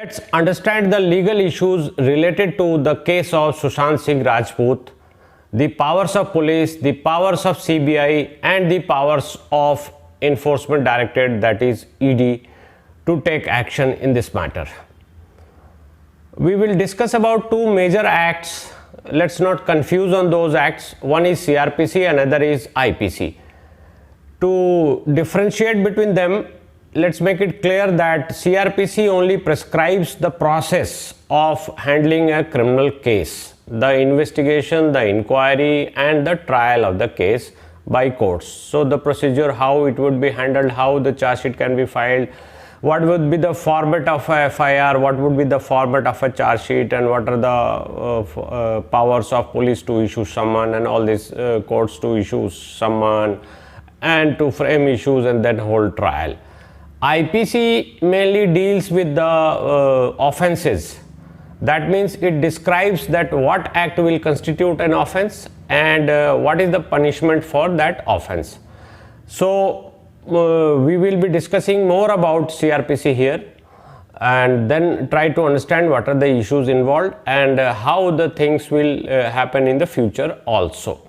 Let's understand the legal issues related to the case of Sushant Singh Rajput, the powers of police, the powers of CBI and the powers of Enforcement Directorate, that is ED, to take action in this matter. We will discuss about two major acts. Let's not confuse on those acts. One is CRPC, another is IPC. To differentiate between them, let's make it clear that CRPC only prescribes the process of handling a criminal case, the investigation, the inquiry and the trial of the case by courts. So the procedure, how it would be handled, how the charge sheet can be filed, what would be the format of a FIR, what would be the format of a charge sheet, and what are the powers of police to issue summon and all these courts to issue summon and to frame issues and then hold trial. IPC mainly deals with the offenses. That means it describes that what act will constitute an offense and what is the punishment for that offense. So we will be discussing more about CRPC here and then try to understand what are the issues involved and how the things will happen in the future also.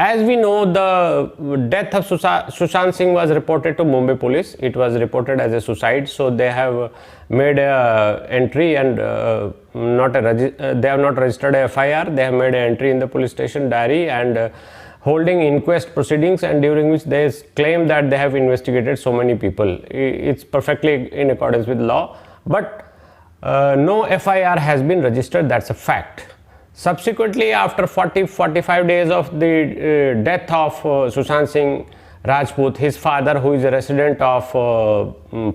As we know, the death of Sushant Singh was reported to Mumbai police. It was reported as a suicide, so they have made a entry and they have not registered a FIR. They have made an entry in the police station diary and holding inquest proceedings, and during which they claim that they have investigated so many people. It's perfectly in accordance with law, but no FIR has been registered. That's a fact. Subsequently, after 40-45 days of the death of Sushant Singh Rajput, his father, who is a resident of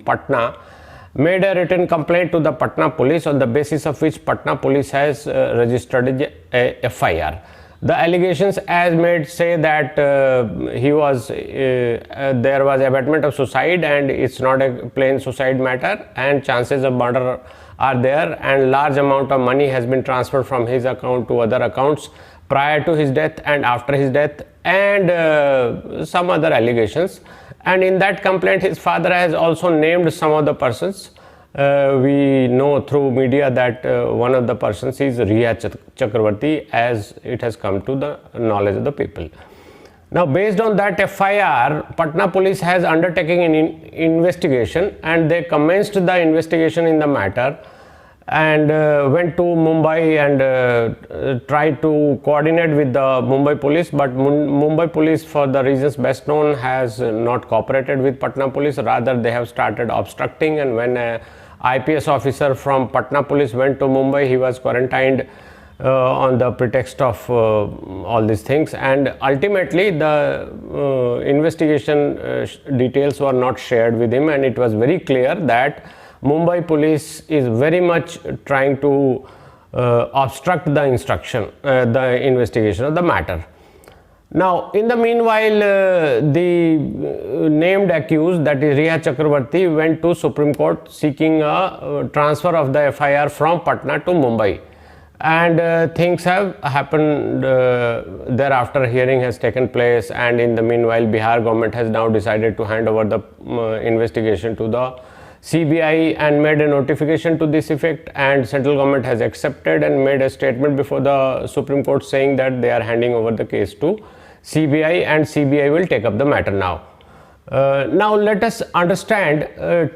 Patna, made a written complaint to the Patna police, on the basis of which Patna police has registered a FIR. The allegations as made say that there was abetment of suicide and it's not a plain suicide matter, and chances of murder are there, and large amount of money has been transferred from his account to other accounts prior to his death and after his death, and some other allegations. And in that complaint, his father has also named some of the persons. We know through media that one of the persons is Riya Chakravarti, as it has come to the knowledge of the people. Now, based on that FIR, Patna police has undertaken an investigation, and they commenced the investigation in the matter and went to Mumbai and tried to coordinate with the Mumbai police, but Mumbai police, for the reasons best known, has not cooperated with Patna police. Rather, they have started obstructing, and when a IPS officer from Patna police went to Mumbai, he was quarantined on the pretext of all these things, and ultimately the investigation details were not shared with him, and it was very clear that Mumbai police is very much trying to obstruct the investigation of the matter. Now, in the meanwhile, the named accused, that is Riya Chakravarti, went to Supreme Court seeking a transfer of the FIR from Patna to Mumbai. And things have happened thereafter. Hearing has taken place, and in the meanwhile Bihar government has now decided to hand over the investigation to the CBI and made a notification to this effect, and central government has accepted and made a statement before the Supreme Court saying that they are handing over the case to CBI and CBI will take up the matter now. Now let us understand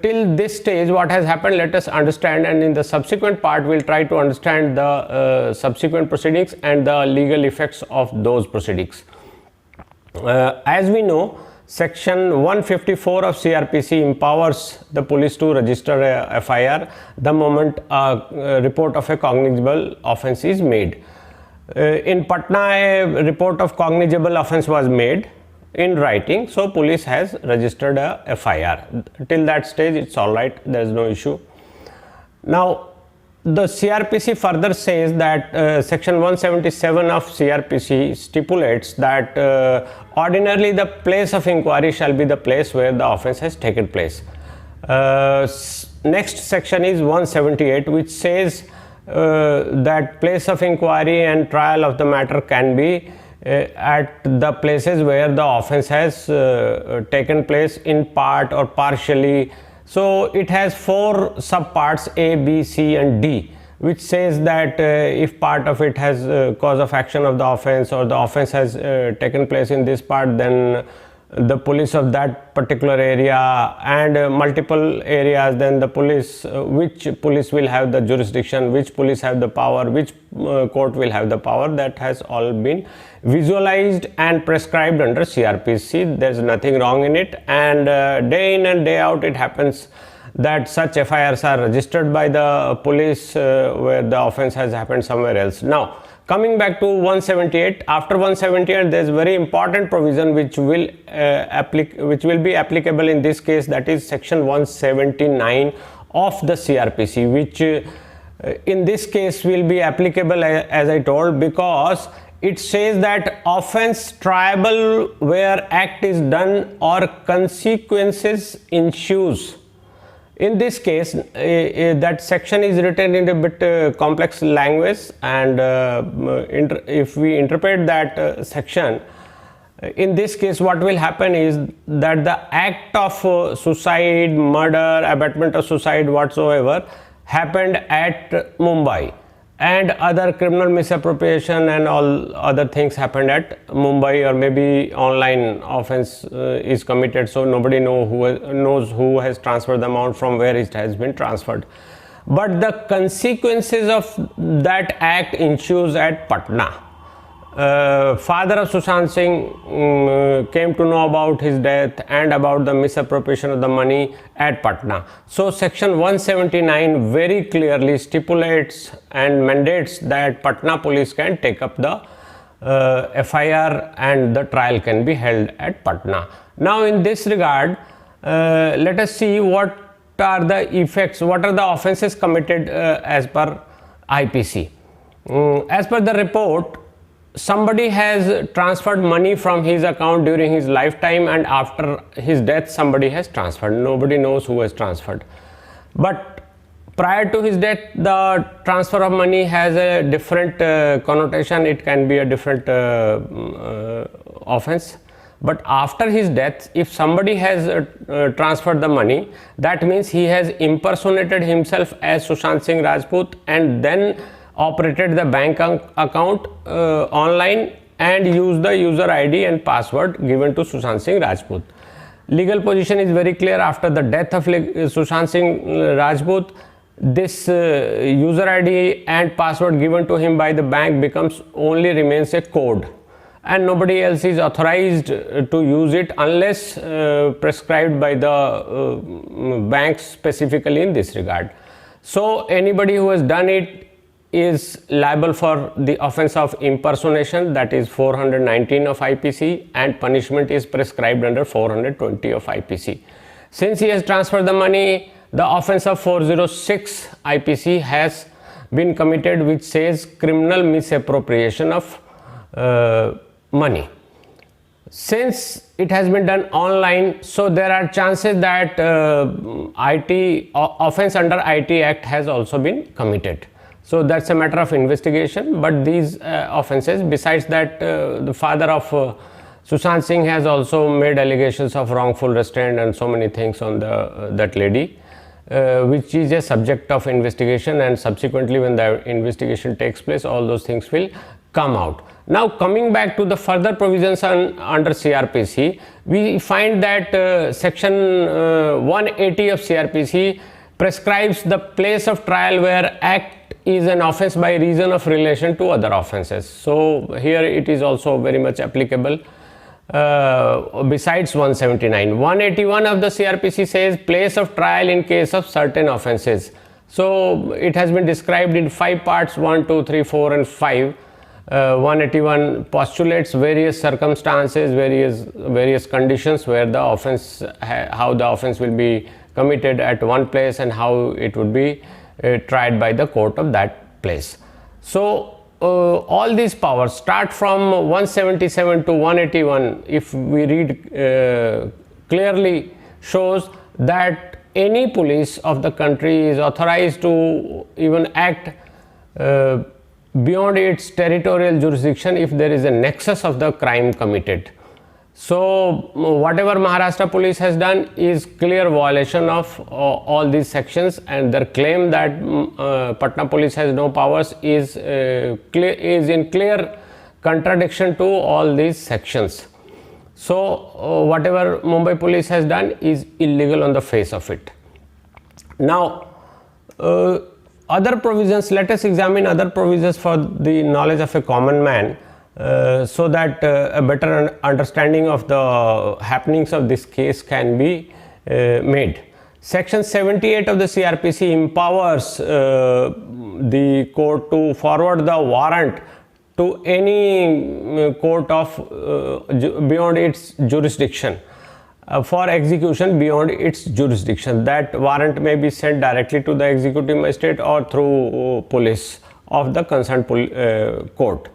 till this stage what has happened. Let us understand, and in the subsequent part we'll try to understand the subsequent proceedings and the legal effects of those proceedings. As we know, Section 154 of CRPC empowers the police to register a FIR the moment a report of a cognizable offence is made. In Patna, a report of cognizable offence was made in writing, so police has registered a FIR. Till that stage it's all right, there is no issue. Now the CRPC further says that section 177 of CRPC stipulates that ordinarily the place of inquiry shall be the place where the offence has taken place. Next section is 178, which says that place of inquiry and trial of the matter can be at the places where the offence has taken place in part or partially, So it has 4 subparts A, B, C and D, which says that if part of it has cause of action of the offense, or the offense has taken place in this part, then the police of that particular area, and multiple areas, then the police, which police will have the jurisdiction, which police have the power, which court will have the power, that has all been visualized and prescribed under CRPC. There's nothing wrong in it, and day in and day out it happens that such FIRs are registered by the police where the offense has happened somewhere else. Now coming back to 178, after 178 there is very important provision which will be applicable in this case, that is section 179 of the CRPC, which in this case will be applicable, as I told, because it says that offense triable where act is done or consequences ensues. In this case, that section is written in a bit complex language, and if we interpret that section, in this case what will happen is that the act of suicide, murder, abetment of suicide whatsoever happened at Mumbai, and other criminal misappropriation and all other things happened at Mumbai, or maybe online offense is committed, so nobody knows who has transferred the amount, from where it has been transferred. But the consequences of that act ensues at Patna. Father of Sushant Singh came to know about his death and about the misappropriation of the money at Patna. So section 179 very clearly stipulates and mandates that Patna police can take up the FIR and the trial can be held at Patna. Now in this regard, let us see what are the effects, what are the offenses committed as per IPC. As per the report, somebody has transferred money from his account during his lifetime, and after his death somebody has transferred. Nobody knows who has transferred. But prior to his death, the transfer of money has a different connotation. It can be a different offense. But after his death, if somebody has transferred the money, that means he has impersonated himself as Sushant Singh Rajput and then operated the bank account online and used the user ID and password given to Sushant Singh Rajput. Legal position is very clear. After the death of Sushant Singh Rajput, this user ID and password given to him by the bank only remains a code, and nobody else is authorized to use it unless prescribed by the bank specifically in this regard. So anybody who has done it is liable for the offense of impersonation, that is 419 of IPC, and punishment is prescribed under 420 of IPC. Since he has transferred the money, the offense of 406 IPC has been committed, which says criminal misappropriation of money. Since it has been done online, so there are chances that offense under IT Act has also been committed. So that's a matter of investigation. But these offenses, besides that, the father of Sushant Singh has also made allegations of wrongful restraint and so many things on that lady, which is a subject of investigation, and subsequently when the investigation takes place, all those things will come out. Now coming back to the further provisions under CRPC, we find that section 180 of CRPC prescribes the place of trial where act is an offense by reason of relation to other offenses. So here it is also very much applicable. Besides 179, 181 of the CRPC says place of trial in case of certain offenses. So it has been described in 5 parts, 1, 2, 3, 4 and 5. 181 postulates various circumstances, various conditions where the offense, how the offense will be committed at one place and how it would be tried by the court of that place. So all these powers start from 177 to 181, if we read clearly, shows that any police of the country is authorized to even act beyond its territorial jurisdiction if there is a nexus of the crime committed. So whatever Maharashtra police has done is clear violation of all these sections, and their claim that Patna police has no powers is in clear contradiction to all these sections. So whatever Mumbai police has done is illegal on the face of it. Now other provisions, let us examine other provisions for the knowledge of a common man, so that a better understanding of the happenings of this case can be made. Section 78 of the CRPC empowers the court to forward the warrant to any court of beyond its jurisdiction for execution beyond its jurisdiction. That warrant may be sent directly to the executive magistrate or through police of the concerned court.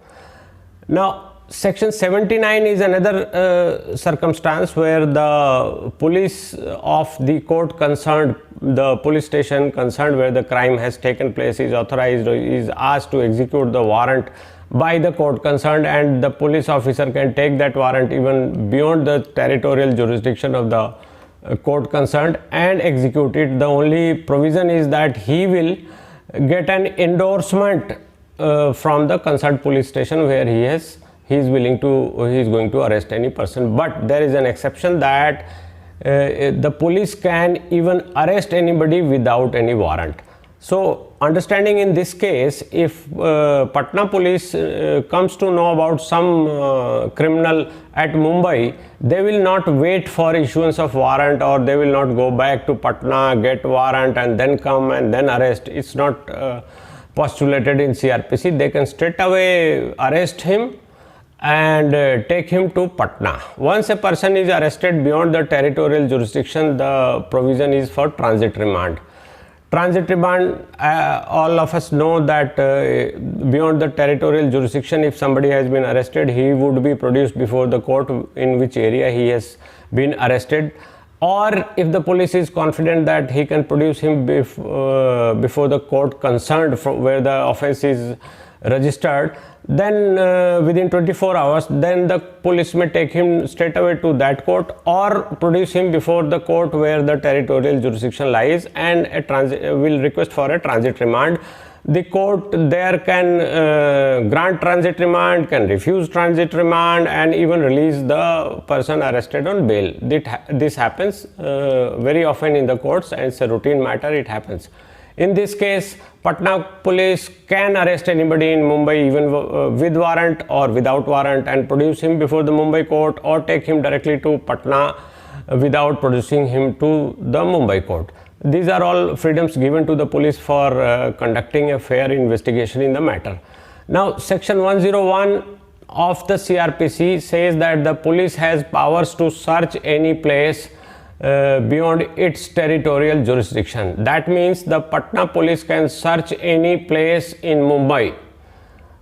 Now section 79 is another circumstance where the police of the court concerned, the police station concerned where the crime has taken place, is authorized or is asked to execute the warrant by the court concerned, and the police officer can take that warrant even beyond the territorial jurisdiction of the court concerned and execute it. The only provision is that he will get an endorsement from the concerned police station where he is going to arrest any person. But there is an exception that the police can even arrest anybody without any warrant. So understanding in this case, if Patna police comes to know about some criminal at Mumbai, they will not wait for issuance of warrant, or they will not go back to Patna, get warrant and then come and then arrest. It's not postulated in CRPC. They can straight away arrest him and take him to Patna. Once a person is arrested beyond the territorial jurisdiction, the provision is for transit remand. Transit remand, all of us know that beyond the territorial jurisdiction, if somebody has been arrested, he would be produced before the court in which area he has been arrested, or if the police is confident that he can produce him before the court concerned where the offense is registered, then within 24 hours, then the police may take him straight away to that court or produce him before the court where the territorial jurisdiction lies, and will request for a transit remand. The court there can grant transit remand, can refuse transit remand, and even release the person arrested on bail. This happens very often in the courts, and it's a routine matter. It happens. In this case, Patna police can arrest anybody in Mumbai even with warrant or without warrant and produce him before the Mumbai court, or take him directly to Patna without producing him to the Mumbai court. These are all freedoms given to the police for conducting a fair investigation in the matter. Now, section 101 of the CRPC says that the police has powers to search any place beyond its territorial jurisdiction. That means the Patna police can search any place in Mumbai.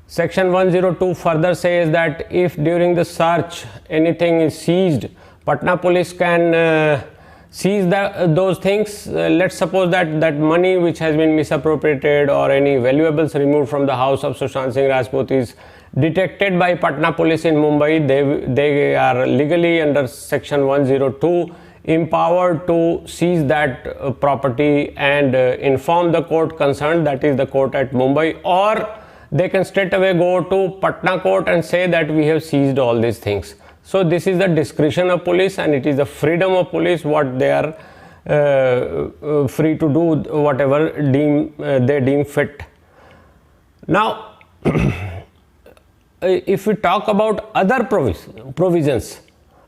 Section 102 further says that if during the search anything is seized, Patna police can seize those things. Let's suppose that money which has been misappropriated or any valuables removed from the house of Sushant Singh Rajput is detected by Patna police in Mumbai. They are legally under section 102 empowered to seize that property and inform the court concerned, that is the court at Mumbai, or they can straight away go to Patna court and say that we have seized all these things. So this is the discretion of police, and it is the freedom of police what they are free to do whatever they deem fit. Now if we talk about other provisions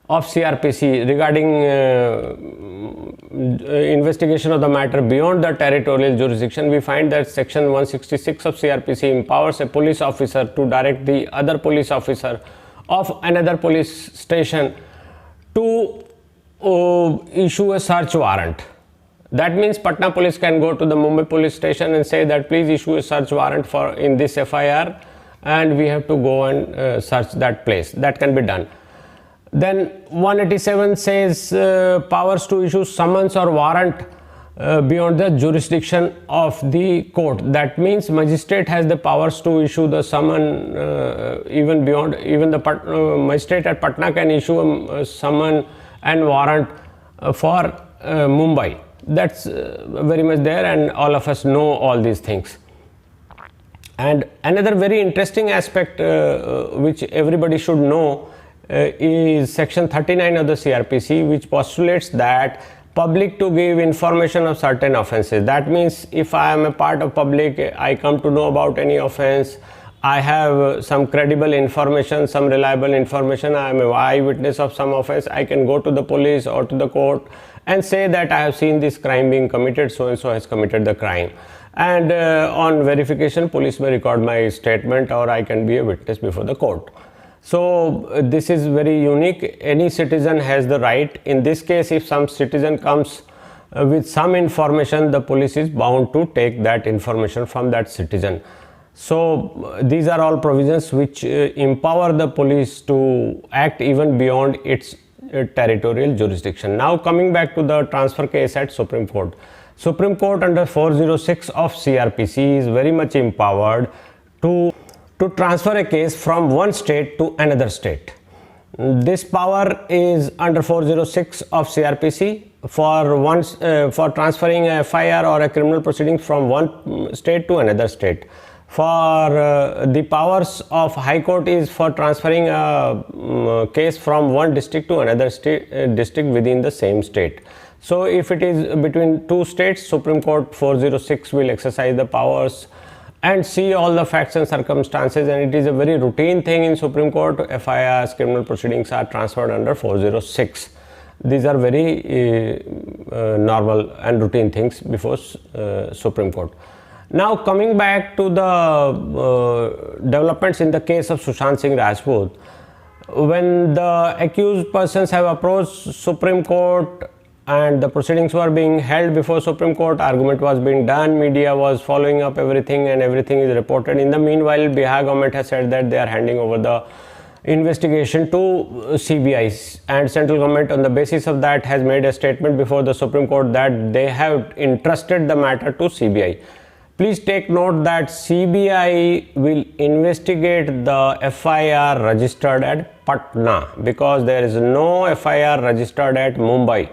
of CRPC regarding investigation of the matter beyond the territorial jurisdiction, we find that section 166 of CRPC empowers a police officer to direct the other police officer of another police station to issue a search warrant. That means Patna police can go to the Mumbai police station and say that please issue a search warrant for in this FIR, and we have to go and search that place. That can be done. Then 187 says powers to issue summons or warrant beyond the jurisdiction of the court. That means magistrate has the powers to issue the summon even beyond, even the magistrate at Patna can issue a summon and warrant for Mumbai. That's very much there, and all of us know all these things. And another very interesting aspect which everybody should know is section 39 of the CRPC, which postulates that public to give information of certain offences. That means if I am a part of public, I come to know about any offence, I have some credible information, some reliable information, I am an eyewitness of some offence, I can go to the police or to the court and say that I have seen this crime being committed, so and so has committed the crime. And on verification, police may record my statement, or I can be a witness before the court. So this is very unique. Any citizen has the right. In this case, if some citizen comes with some information, the police is bound to take that information from that citizen. So these are all provisions which empower the police to act even beyond its territorial jurisdiction. Now coming back to the transfer case at Supreme Court. Supreme Court under 406 of CRPC is very much empowered to transfer a case from one state to another state. This power is under 406 of CRPC for transferring a FIR or a criminal proceeding from one state to another state. For the powers of High Court is for transferring a case from one district to another district within the same state. So if it is between two states, Supreme Court 406 will exercise the powers and see all the facts and circumstances, and it is a very routine thing in Supreme Court. FIRs, criminal proceedings are transferred under 406. These are very normal and routine things before Supreme Court. Now coming back to the developments in the case of Sushant Singh Rajput, when the accused persons have approached Supreme Court and the proceedings were being held before Supreme Court, argument was being done, media was following up everything, and everything is reported. In the meanwhile, Bihar government has said that they are handing over the investigation to CBI, and central government on the basis of that has made a statement before the Supreme Court that they have entrusted the matter to CBI. Please take note that CBI will investigate the FIR registered at Patna, because there is no FIR registered at Mumbai.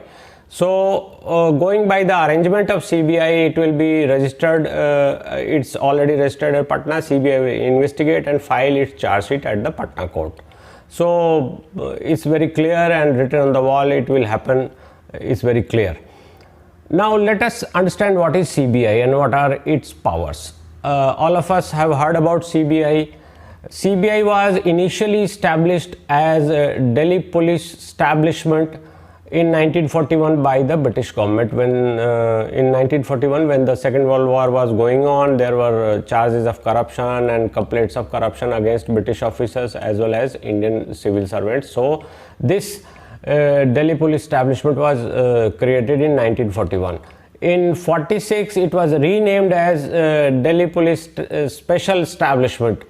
So going by the arrangement of CBI, it will be registered, it's already registered at Patna. CBI will investigate and file its charge sheet at the Patna court. So it's very clear and written on the wall, it will happen, it's very clear. Now let us understand what is CBI and what are its powers. All of us have heard about CBI. CBI was initially established as a Delhi police establishment in 1941 by the British government. When in 1941, when the Second World War was going on, there were charges of corruption and complaints of corruption against British officers as well as Indian civil servants. So this Delhi police establishment was created in 1941. In 46, it was renamed as Delhi Police Special Establishment,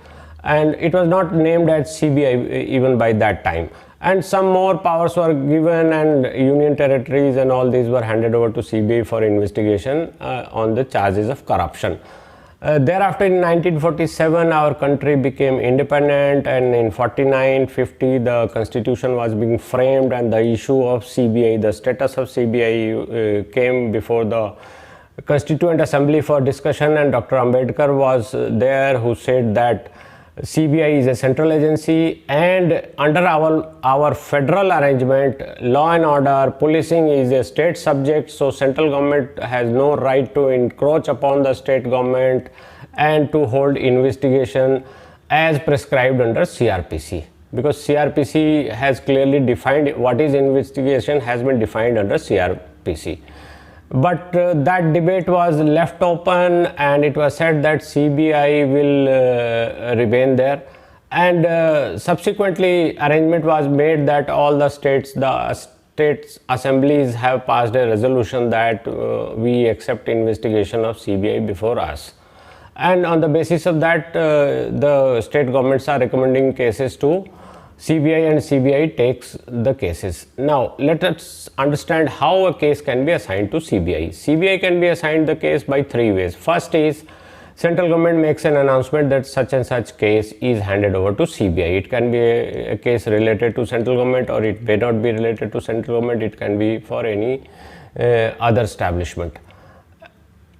and it was not named as CBI even by that time. And some more powers were given, and union territories and all these were handed over to CBI for investigation on the charges of corruption. Thereafter in 1947 our country became independent, and in 49-50 the constitution was being framed, and the issue of CBI, the status of CBI came before the Constituent Assembly for discussion, and Dr. Ambedkar was there, who said that CBI is a central agency, and under our federal arrangement, law and order, policing is a state subject, so central government has no right to encroach upon the state government and to hold investigation as prescribed under CRPC, because CRPC has clearly defined what is investigation, has been defined under CRPC. But that debate was left open, and it was said that CBI will remain there, and subsequently arrangement was made that all the states assemblies have passed a resolution that we accept investigation of CBI before us, and on the basis of that the state governments are recommending cases to CBI and CBI takes the cases. Now let us understand how a case can be assigned to CBI. CBI can be assigned the case by three ways. First is central government makes an announcement that such and such case is handed over to CBI. It can be a case related to central government, or it may not be related to central government. It can be for any other establishment.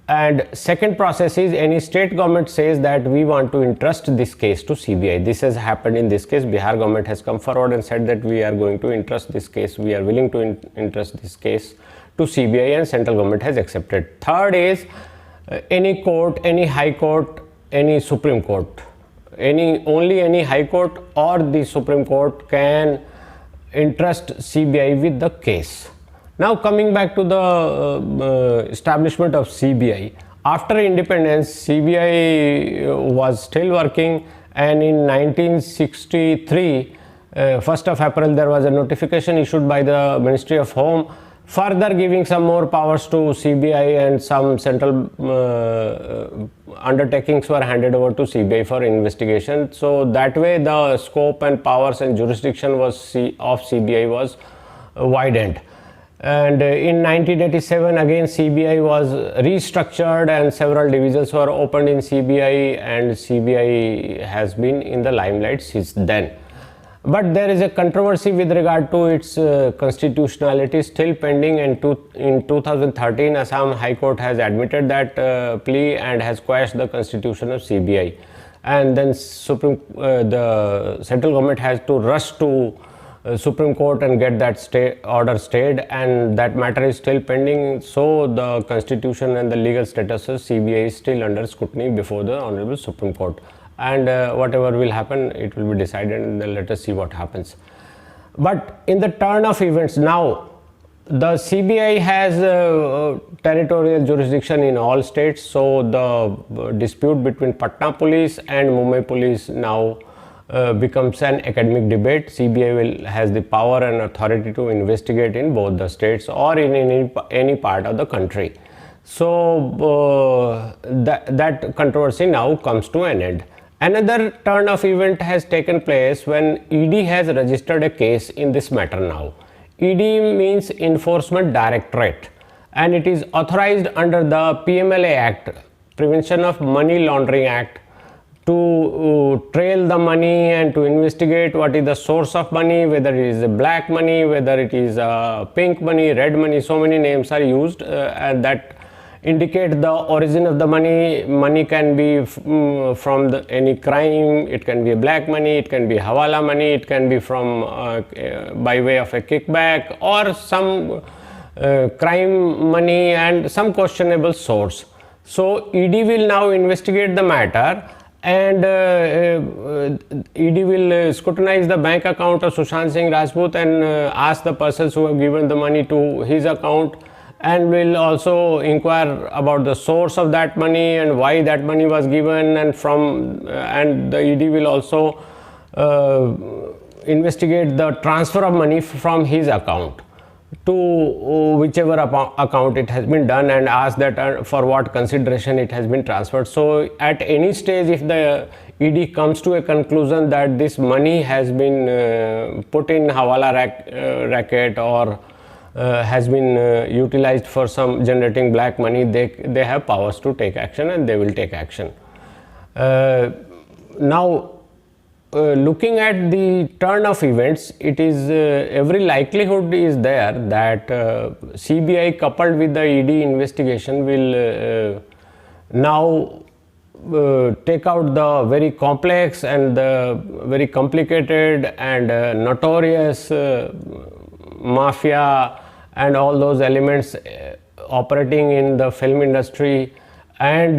And second process is any state government says that we want to entrust this case to CBI. This has happened in this case. Bihar government has come forward and said that we are going to entrust this case. We are willing to entrust this case to CBI, and central government has accepted. Third is any court, any high court, any Supreme Court, only any high court or the Supreme Court can entrust CBI with the case. Now coming back to the establishment of CBI, after independence CBI was still working, and in 1963 1st of April there was a notification issued by the Ministry of Home further giving some more powers to CBI, and some central undertakings were handed over to CBI for investigation. So that way the scope and powers and jurisdiction of CBI was widened. And in 1987 again CBI was restructured and several divisions were opened in CBI, and CBI has been in the limelight since then. But there is a controversy with regard to its constitutionality still pending, and in 2013 Assam High Court has admitted that plea and has quashed the constitution of CBI, and then the central government has to rush to Supreme Court and get that order stayed, and that matter is still pending. So the constitution and the legal status of CBI is still under scrutiny before the Honorable Supreme Court, and whatever will happen, it will be decided, and then let us see what happens. But in the turn of events now, the CBI has territorial jurisdiction in all states. So the dispute between Patna police and Mumbai police now becomes an academic debate. CBI has the power and authority to investigate in both the states or in any part of the country. So that controversy now comes to an end. Another turn of event has taken place when ED has registered a case in this matter now. ED means Enforcement Directorate, and it is authorized under the PMLA Act, Prevention of Money Laundering Act, to trail the money and to investigate what is the source of money, whether it is a black money, whether it is pink money, red money. So many names are used and that indicate the origin of the money. Money can be from any crime, it can be a black money, it can be hawala money, it can be from by way of a kickback or some crime money and some questionable source. So ED will now investigate the matter, and ED will scrutinize the bank account of Sushant Singh Rajput and ask the persons who have given the money to his account, and will also inquire about the source of that money and why that money was given, and the ED will also investigate the transfer of money from his account to whichever account it has been done, and ask that for what consideration it has been transferred. So at any stage, if the ED comes to a conclusion that this money has been put in hawala racket or has been utilized for some generating black money, they have powers to take action, and they will take action. Now looking at the turn of events, it is every likelihood is there that CBI coupled with the ED investigation will now take out the very complex and the very complicated and notorious mafia and all those elements operating in the film industry, and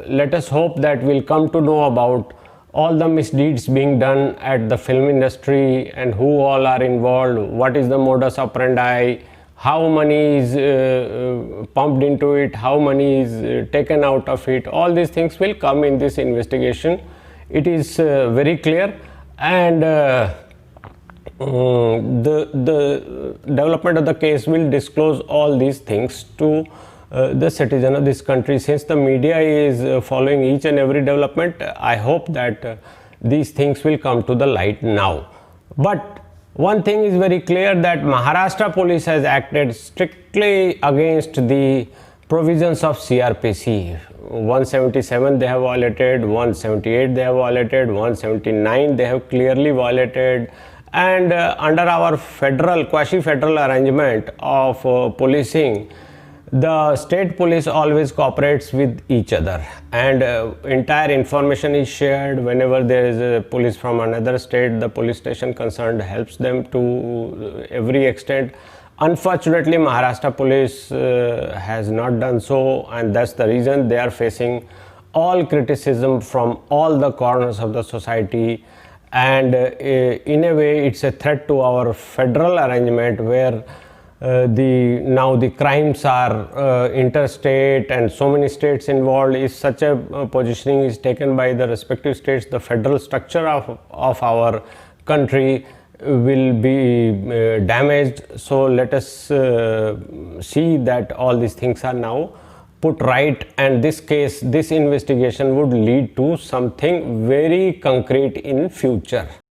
let us hope that we'll come to know about all the misdeeds being done at the film industry and who all are involved, what is the modus operandi, how money is pumped into it, how money is taken out of it. All these things will come in this investigation. It is very clear, and the development of the case will disclose all these things to the citizen of this country. Since the media is following each and every development, I hope that these things will come to the light now. But one thing is very clear, that Maharashtra police has acted strictly against the provisions of CRPC. 177 they have violated, 178 they have violated, 179 they have clearly violated, and under our federal, quasi-federal arrangement of policing, the state police always cooperates with each other, and entire information is shared. Whenever there is a police from another state, the police station concerned helps them to every extent. Unfortunately, Maharashtra police has not done so, and that's the reason they are facing all criticism from all the corners of the society. And in a way, it's a threat to our federal arrangement, where now the crimes are interstate and so many states involved. If such a positioning is taken by the respective states, the federal structure of our country will be damaged. So let us see that all these things are now put right, and this case, this investigation would lead to something very concrete in future.